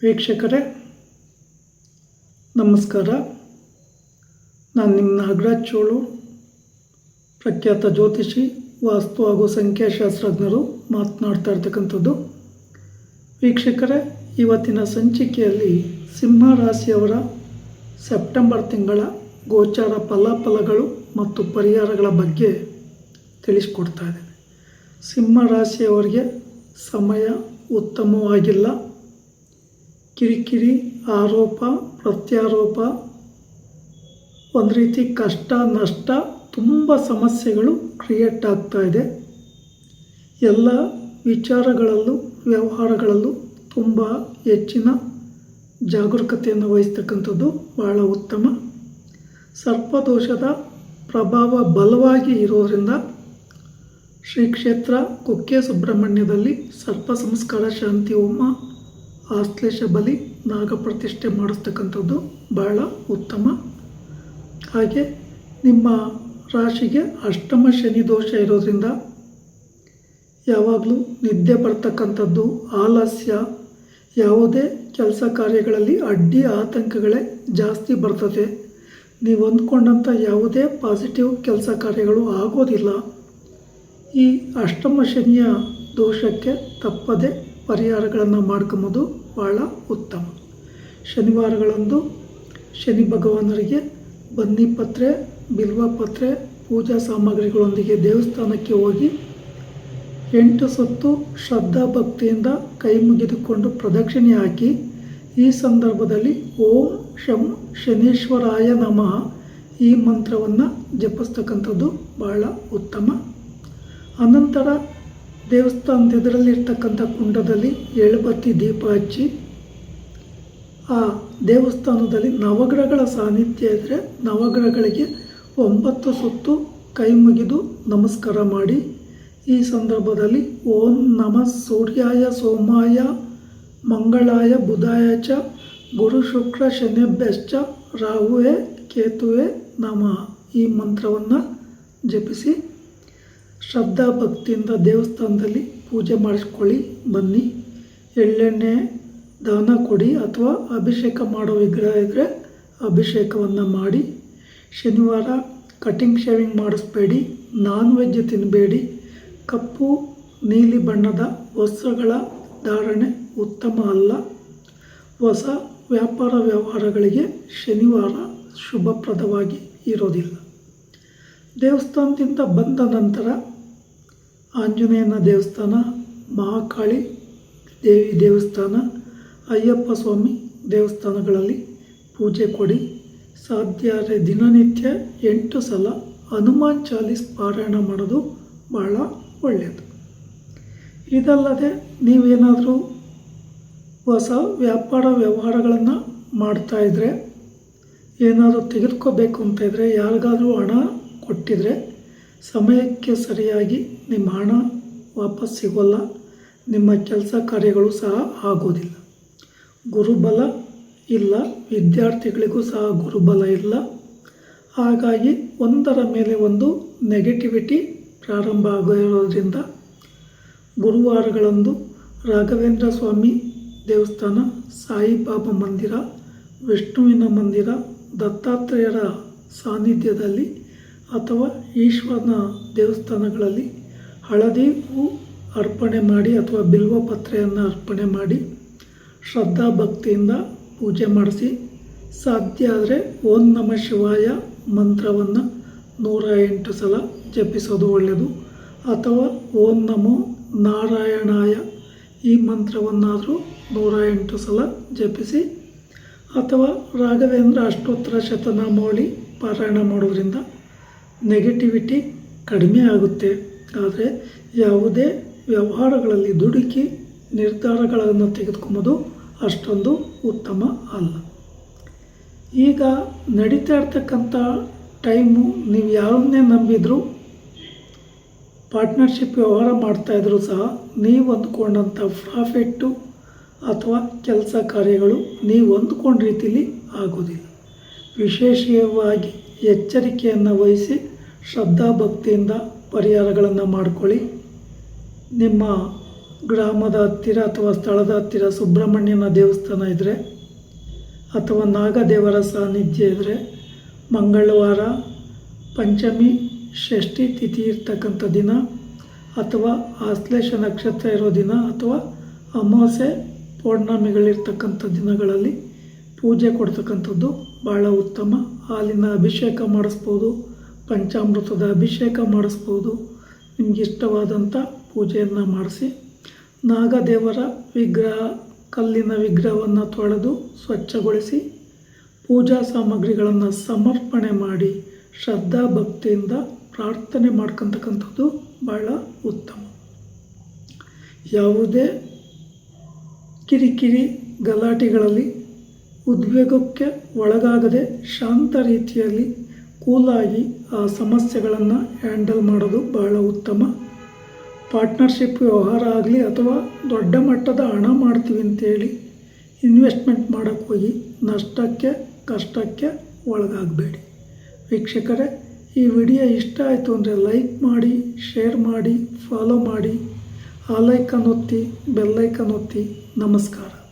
ವೀಕ್ಷಕರೇ ನಮಸ್ಕಾರ. ನಾನು ನಿಮ್ಮ ನಾಗರಾಜ್ ಚೋಳು, ಪ್ರಖ್ಯಾತ ಜ್ಯೋತಿಷಿ, ವಾಸ್ತು ಹಾಗೂ ಸಂಖ್ಯಾಶಾಸ್ತ್ರಜ್ಞರು ಮಾತನಾಡ್ತಾ ಇರ್ತಕ್ಕಂಥದ್ದು. ವೀಕ್ಷಕರೇ, ಇವತ್ತಿನ ಸಂಚಿಕೆಯಲ್ಲಿ ಸಿಂಹ ರಾಶಿಯವರ ಸೆಪ್ಟೆಂಬರ್ ತಿಂಗಳ ಗೋಚಾರ ಫಲಾಫಲಗಳು ಮತ್ತು ಪರಿಹಾರಗಳ ಬಗ್ಗೆ ತಿಳಿಸ್ಕೊಡ್ತಾ ಇದ್ದೇನೆ. ಸಿಂಹ ರಾಶಿಯವರಿಗೆ ಸಮಯ ಉತ್ತಮವಾಗಿಲ್ಲ. ಕಿರಿಕಿರಿ, ಆರೋಪ ಪ್ರತ್ಯಾರೋಪ, ಒಂದು ರೀತಿ ಕಷ್ಟ ನಷ್ಟ, ತುಂಬ ಸಮಸ್ಯೆಗಳು ಕ್ರಿಯೇಟ್ ಆಗ್ತಾ ಇದೆ. ಎಲ್ಲ ವಿಚಾರಗಳಲ್ಲೂ ವ್ಯವಹಾರಗಳಲ್ಲೂ ತುಂಬ ಹೆಚ್ಚಿನ ಜಾಗರೂಕತೆಯನ್ನು ವಹಿಸ್ತಕ್ಕಂಥದ್ದು ಬಹಳ ಉತ್ತಮ. ಸರ್ಪದೋಷದ ಪ್ರಭಾವ ಬಲವಾಗಿ ಇರೋದರಿಂದ ಶ್ರೀ ಕ್ಷೇತ್ರ ಕುಕ್ಕೆ ಸುಬ್ರಹ್ಮಣ್ಯದಲ್ಲಿ ಸರ್ಪ ಸಂಸ್ಕಾರ ಶಾಂತಿ ಹೋಮ, ಆಶ್ಲೇಷ ಬಲಿ, ನಾಗಪ್ರತಿಷ್ಠೆ ಮಾಡಿಸ್ತಕ್ಕಂಥದ್ದು ಬಹಳ ಉತ್ತಮ. ಹಾಗೆ ನಿಮ್ಮ ರಾಶಿಗೆ ಅಷ್ಟಮ ಶನಿ ದೋಷ ಇರೋದ್ರಿಂದ ಯಾವಾಗಲೂ ನಿದ್ದೆ ಬರ್ತಕ್ಕಂಥದ್ದು, ಆಲಸ್ಯ, ಯಾವುದೇ ಕೆಲಸ ಕಾರ್ಯಗಳಲ್ಲಿ ಅಡ್ಡಿ ಆತಂಕಗಳೇ ಜಾಸ್ತಿ ಬರ್ತದೆ. ನೀವು ಅಂದ್ಕೊಂಡಂಥ ಯಾವುದೇ ಪಾಸಿಟಿವ್ ಕೆಲಸ ಕಾರ್ಯಗಳು ಆಗೋದಿಲ್ಲ. ಈ ಅಷ್ಟಮ ಶನಿಯ ದೋಷಕ್ಕೆ ತಪ್ಪದೆ ಪರಿಹಾರಗಳನ್ನು ಮಾಡ್ಕೊಂಬೋದು ಭಾಳ ಉತ್ತಮ. ಶನಿವಾರಗಳಂದು ಶನಿ ಭಗವಾನರಿಗೆ ಬನ್ನಿ ಪತ್ರೆ, ಬಿಲ್ವ ಪತ್ರೆ, ಪೂಜಾ ಸಾಮಗ್ರಿಗಳೊಂದಿಗೆ ದೇವಸ್ಥಾನಕ್ಕೆ ಹೋಗಿ 8 ಸುತ್ತು ಶ್ರದ್ಧಾ ಭಕ್ತಿಯಿಂದ ಕೈ ಮುಗಿದುಕೊಂಡು ಪ್ರದಕ್ಷಿಣೆ ಹಾಕಿ, ಈ ಸಂದರ್ಭದಲ್ಲಿ ಓಂ ಶಂ ಶನೀಶ್ವರಾಯ ನಮಃ ಈ ಮಂತ್ರವನ್ನು ಜಪಿಸ್ತಕ್ಕಂಥದ್ದು ಬಹಳ ಉತ್ತಮ. ಅನಂತರ ದೇವಸ್ಥಾನದ ಎದುರಲ್ಲಿರ್ತಕ್ಕಂಥ ಕುಂಡದಲ್ಲಿ ಎಳ್ಬತ್ತಿ ದೀಪ ಹಚ್ಚಿ, ಆ ದೇವಸ್ಥಾನದಲ್ಲಿ ನವಗ್ರಹಗಳ ಸಾನ್ನಿಧ್ಯ ಇದ್ದರೆ ನವಗ್ರಹಗಳಿಗೆ 9 ಸುತ್ತು ಕೈ ಮುಗಿದು ನಮಸ್ಕಾರ ಮಾಡಿ, ಈ ಸಂದರ್ಭದಲ್ಲಿ ಓಂ ನಮಃ ಸೂರ್ಯಾಯ ಸೋಮಾಯ ಮಂಗಳಾಯ ಬುಧಾಯ ಚ ಗುರು ಶುಕ್ರ ಶನಿಭ್ಯಶ್ಚ ರಾಹುವೇ ಕೇತುವೆ ನಮಃ ಈ ಮಂತ್ರವನ್ನು ಜಪಿಸಿ ಶ್ರದ್ಧಾ ಭಕ್ತಿಯಿಂದ ದೇವಸ್ಥಾನದಲ್ಲಿ ಪೂಜೆ ಮಾಡಿಸ್ಕೊಳ್ಳಿ ಬನ್ನಿ. ಎಳ್ಳೆಣ್ಣೆ ದಾನ ಕೊಡಿ, ಅಥವಾ ಅಭಿಷೇಕ ಮಾಡೋ ವಿಗ್ರಹ ಇದ್ದರೆ ಅಭಿಷೇಕವನ್ನು ಮಾಡಿ. ಶನಿವಾರ ಕಟಿಂಗ್ ಶೇವಿಂಗ್ ಮಾಡಿಸ್ಬೇಡಿ, ನಾನ್ ವೆಜ್ ತಿನ್ನಬೇಡಿ. ಕಪ್ಪು ನೀಲಿ ಬಣ್ಣದ ವಸ್ತ್ರಗಳ ಧಾರಣೆ ಉತ್ತಮ ಅಲ್ಲ. ಹೊಸ ವ್ಯಾಪಾರ ವ್ಯವಹಾರಗಳಿಗೆ ಶನಿವಾರ ಶುಭಪ್ರದವಾಗಿ ಇರೋದಿಲ್ಲ. ದೇವಸ್ಥಾನದಿಂದ ಬಂದ ನಂತರ ಆಂಜನೇಯನ ದೇವಸ್ಥಾನ, ಮಹಾಕಾಳಿ ದೇವಿ ದೇವಸ್ಥಾನ, ಅಯ್ಯಪ್ಪ ಸ್ವಾಮಿ ದೇವಸ್ಥಾನಗಳಲ್ಲಿ ಪೂಜೆ ಕೊಡಿ. ಸಾಧ್ಯ ಆದರೆ ದಿನನಿತ್ಯ 8 ಸಲ ಹನುಮಾನ್ ಚಾಲೀಸ್ ಪಾರಾಯಣ ಮಾಡೋದು ಬಹಳ ಒಳ್ಳೆಯದು. ಇದಲ್ಲದೆ ನೀವೇನಾದರೂ ಹೊಸ ವ್ಯಾಪಾರ ವ್ಯವಹಾರಗಳನ್ನು ಮಾಡ್ತಾಯಿದ್ರೆ, ಏನಾದರೂ ತೆಗೆದುಕೋಬೇಕು ಅಂತ ಇದ್ದರೆ, ಯಾರಿಗಾದರೂ ಹಣ ಕೊಟ್ಟಿದ್ರೆ ಸಮಯಕ್ಕೆ ಸರಿಯಾಗಿ ನಿಮ್ಮ ಹಣ ವಾಪಸ್ ಸಿಗೋಲ್ಲ. ನಿಮ್ಮ ಕೆಲಸ ಕಾರ್ಯಗಳು ಸಹ ಆಗೋದಿಲ್ಲ. ಗುರುಬಲ ಇಲ್ಲ, ವಿದ್ಯಾರ್ಥಿಗಳಿಗೂ ಸಹ ಗುರುಬಲ ಇಲ್ಲ. ಹಾಗಾಗಿ ಒಂದರ ಮೇಲೆ ಒಂದು ನೆಗೆಟಿವಿಟಿ ಪ್ರಾರಂಭ ಆಗಿರೋದ್ರಿಂದ ಗುರುವಾರಗಳಂದು ರಾಘವೇಂದ್ರ ಸ್ವಾಮಿ ದೇವಸ್ಥಾನ, ಸಾಯಿಬಾಬಾ ಮಂದಿರ, ವಿಷ್ಣುವಿನ ಮಂದಿರ, ದತ್ತಾತ್ರೇಯರ ಸಾನ್ನಿಧ್ಯದಲ್ಲಿ ಅಥವಾ ಈಶ್ವರನ ದೇವಸ್ಥಾನಗಳಲ್ಲಿ ಹಳದಿ ಹೂ ಅರ್ಪಣೆ ಮಾಡಿ ಅಥವಾ ಬಿಲ್ವ ಪತ್ರೆಯನ್ನು ಅರ್ಪಣೆ ಮಾಡಿ ಶ್ರದ್ಧಾ ಭಕ್ತಿಯಿಂದ ಪೂಜೆ ಮಾಡಿಸಿ. ಸಾಧ್ಯ ಆದರೆ ಓಂ ನಮಃ ಶಿವಾಯ ಮಂತ್ರವನ್ನು 108 ಸಲ ಜಪಿಸೋದು ಒಳ್ಳೆಯದು. ಅಥವಾ ಓಂ ನಮೋ ನಾರಾಯಣಾಯ ಈ ಮಂತ್ರವನ್ನಾದರೂ 108 ಸಲ ಜಪಿಸಿ. ಅಥವಾ ರಾಘವೇಂದ್ರ ಅಷ್ಟೋತ್ತರ ಶತನಾಮಾವಳಿ ಪಾರಾಯಣ ಮಾಡೋದ್ರಿಂದ ನೆಗೆಟಿವಿಟಿ ಕಡಿಮೆ ಆಗುತ್ತೆ. ಆದರೆ ಯಾವುದೇ ವ್ಯವಹಾರಗಳಲ್ಲಿ ದುಡುಕಿ ನಿರ್ಧಾರಗಳನ್ನು ತೆಗೆದುಕೊಂಬೋದು ಅಷ್ಟೊಂದು ಉತ್ತಮ ಅಲ್ಲ. ಈಗ ನಡೀತಾ ಇರ್ತಕ್ಕಂಥ ಟೈಮು, ನೀವು ಯಾರನ್ನೇ ನಂಬಿದರೂ, ಪಾರ್ಟ್ನರ್ಶಿಪ್ ವ್ಯವಹಾರ ಮಾಡ್ತಾಯಿದ್ರು ಸಹ ನೀವು ಅಂದ್ಕೊಂಡಂಥ ಪ್ರಾಫಿಟ್ಟು ಅಥವಾ ಕೆಲಸ ಕಾರ್ಯಗಳು ನೀವು ಅಂದ್ಕೊಂಡ ರೀತಿಯಲ್ಲಿ ಆಗೋದಿಲ್ಲ. ವಿಶೇಷವಾಗಿ ಎಚ್ಚರಿಕೆಯನ್ನು ವಹಿಸಿ ಶ್ರದ್ಧಾ ಭಕ್ತಿಯಿಂದ ಪರಿಹಾರಗಳನ್ನು ಮಾಡಿಕೊಳ್ಳಿ. ನಿಮ್ಮ ಗ್ರಾಮದ ಹತ್ತಿರ ಅಥವಾ ಸ್ಥಳದ ಹತ್ತಿರ ಸುಬ್ರಹ್ಮಣ್ಯನ ದೇವಸ್ಥಾನ ಇದ್ದರೆ ಅಥವಾ ನಾಗದೇವರ ಸಾನ್ನಿಧ್ಯ ಇದ್ದರೆ ಮಂಗಳವಾರ ಪಂಚಮಿ ಷಷ್ಠಿ ತಿಥಿ ಇರ್ತಕ್ಕಂಥ ದಿನ ಅಥವಾ ಆಶ್ಲೇಷ ನಕ್ಷತ್ರ ಇರೋ ದಿನ ಅಥವಾ ಅಮಾವಾಸ್ಯೆ ಪೌರ್ಣಮಿಗಳಿರ್ತಕ್ಕಂಥ ದಿನಗಳಲ್ಲಿ ಪೂಜೆ ಕೊಡ್ತಕ್ಕಂಥದ್ದು ಭಾಳ ಉತ್ತಮ. ಹಾಲಿನ ಅಭಿಷೇಕ ಮಾಡಿಸ್ಬೋದು, ಪಂಚಾಮೃತದ ಅಭಿಷೇಕ ಮಾಡಿಸ್ಬೋದು. ನಿಮ್ಗೆ ಇಷ್ಟವಾದಂಥ ಪೂಜೆಯನ್ನು ಮಾಡಿಸಿ ನಾಗದೇವರ ವಿಗ್ರಹ, ಕಲ್ಲಿನ ವಿಗ್ರಹವನ್ನು ತೊಳೆದು ಸ್ವಚ್ಛಗೊಳಿಸಿ ಪೂಜಾ ಸಾಮಗ್ರಿಗಳನ್ನು ಸಮರ್ಪಣೆ ಮಾಡಿ ಶ್ರದ್ಧಾ ಭಕ್ತಿಯಿಂದ ಪ್ರಾರ್ಥನೆ ಮಾಡ್ಕೊತಕ್ಕಂಥದ್ದು ಭಾಳ ಉತ್ತಮ. ಯಾವುದೇ ಕಿರಿಕಿರಿ ಗಲಾಟೆಗಳಲ್ಲಿ ಉದ್ವೇಗಕ್ಕೆ ಒಳಗಾಗದೆ ಶಾಂತ ರೀತಿಯಲ್ಲಿ ಕೂಲಾಗಿ ಆ ಸಮಸ್ಯೆಗಳನ್ನು ಹ್ಯಾಂಡಲ್ ಮಾಡೋದು ಭಾಳ ಉತ್ತಮ. ಪಾರ್ಟ್ನರ್ಶಿಪ್ ವ್ಯವಹಾರ ಆಗಲಿ ಅಥವಾ ದೊಡ್ಡ ಮಟ್ಟದ ಹಣ ಮಾಡ್ತೀವಿ ಅಂತೇಳಿ ಇನ್ವೆಸ್ಟ್ಮೆಂಟ್ ಮಾಡೋಕ್ಕೆ ಹೋಗಿ ನಷ್ಟಕ್ಕೆ ಕಷ್ಟಕ್ಕೆ ಒಳಗಾಗಬೇಡಿ. ವೀಕ್ಷಕರೇ, ಈ ವಿಡಿಯೋ ಇಷ್ಟ ಆಯಿತು ಅಂದರೆ ಲೈಕ್ ಮಾಡಿ, ಶೇರ್ ಮಾಡಿ, ಫಾಲೋ ಮಾಡಿ, ಆ ಲೈಕನ್ ಒತ್ತಿ, ಬೆಲ್ಲೈಕನ್ ಒತ್ತಿ. ನಮಸ್ಕಾರ.